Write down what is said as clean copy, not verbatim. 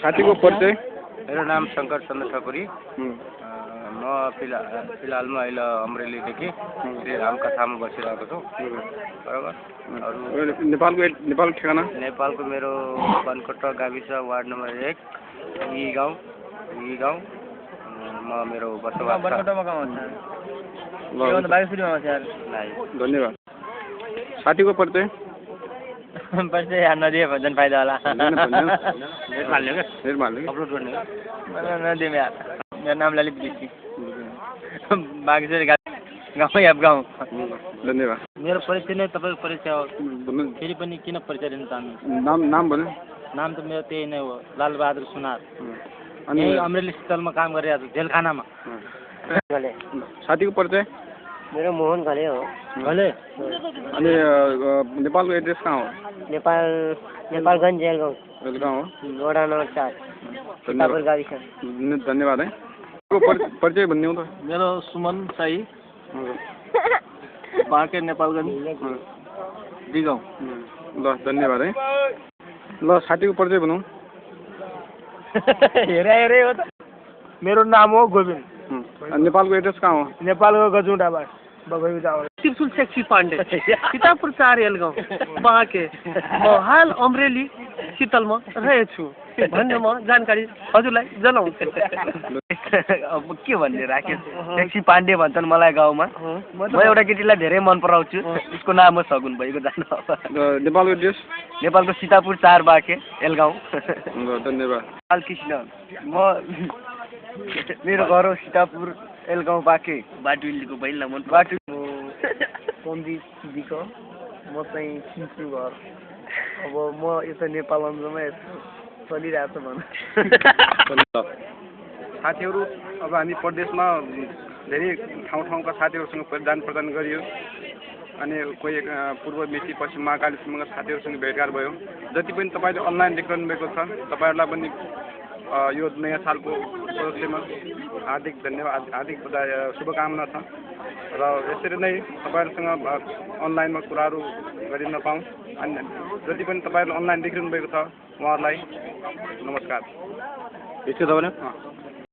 साथीको परिचय? मेरो नाम शङ्कर चन्द्र ठकुरी। म फिलहालमा अहिले अमरेलीदेखि श्री रामकथामा बसिरहेको छु। बराबर। नेपालको ठेगाना? नेपालको मेरो बनकोटा गाविस वार्ड नम्बर 1 यी गाउँ म मेरो बसोबास धन्यवाद। साथीको परिचय? परिचय नदिए भन्छ फाइदा होला। अपलोड गर्ने नदिउँ यार। मेरो नाम ललित बिसी। बागेश्वरी गाउँ। धन्यवाद। मेरो परिचय नै तपाईँको परिचय हो। फेरि पनि किन परिचय दिन चाहनु? नाम भन्नु? नाम त मेरो त्यही नै हो, लालबहादुर सुनार। अनि अमरेली शीतलमा काम गरिरहेको छु, जेलखानामा। साथीको परिचय? मेरो मोहन घले हो। घले? अनि नेपालको एड्रेस कहाँ हो? नेपालगञ्ज जेलगाउँ हो, वडा नम्बर 4 सीतापुर गाविस। धन्यवाद है। परिचय भन्ने हो त? मेरो सुमन साई, बाँके नेपालगञ्ज दिगाउँ। ल धन्यवाद है। ल साथीको परिचय भनौँ। हेरे हो त। मेरो नाम हो गोविन्द। नेपालको एड्रेस कहाँ हो? नेपालको गजुडाबाट त्रिशुल सेक्सी पाण्डे, सीतापुर 4 एलगाउँ, बाँके। म हाल अमरेली शीतलमा रहेछु भन्ने म जानकारी हजुरलाई जनाउँछु। अब के भन्ने राखेँ, सेक्सी पाण्डे भन्छन् मलाई गाउँमा। म एउटा केटीलाई धेरै मन पराउँछु, उसको नाम हो सगुन भइको जानु। नेपालको एड्रेस? नेपालको सीतापुर 4 बाँके एलगाउँ। धन्यवाद। बालकृष्ण, मेरो घर हो सीतापुर एलगाउँ बाँके। बाटुलीको पहिला मन बाटु सन्दीप दिको। म चाहिँ सिन्चु घर। अब म यता नेपाल अन्जमा चलिरहेको छ भन। साथीहरू, अब हामी प्रदेशमा धेरै ठाउँका साथीहरूसँग जान प्रदान गरियो। अनि कोही पूर्व मेची पश्चिम महाकालीसम्मका साथीहरूसँग भेटघाट भयो। जति पनि तपाईँले अनलाइन देखिरहनु भएको छ, तपाईँहरूलाई पनि यो नयाँ सालको उपलक्ष्यमा हार्दिक धन्यवाद, हार्दिक शुभकामना छ। र यसरी नै तपाईँहरूसँग अनलाइनमा कुराहरू गरिन पाऊँ। अनि जति पनि तपाईँहरूले अनलाइन देखिरहनु भएको छ उहाँहरूलाई नमस्कार। यस्तो तपाईँले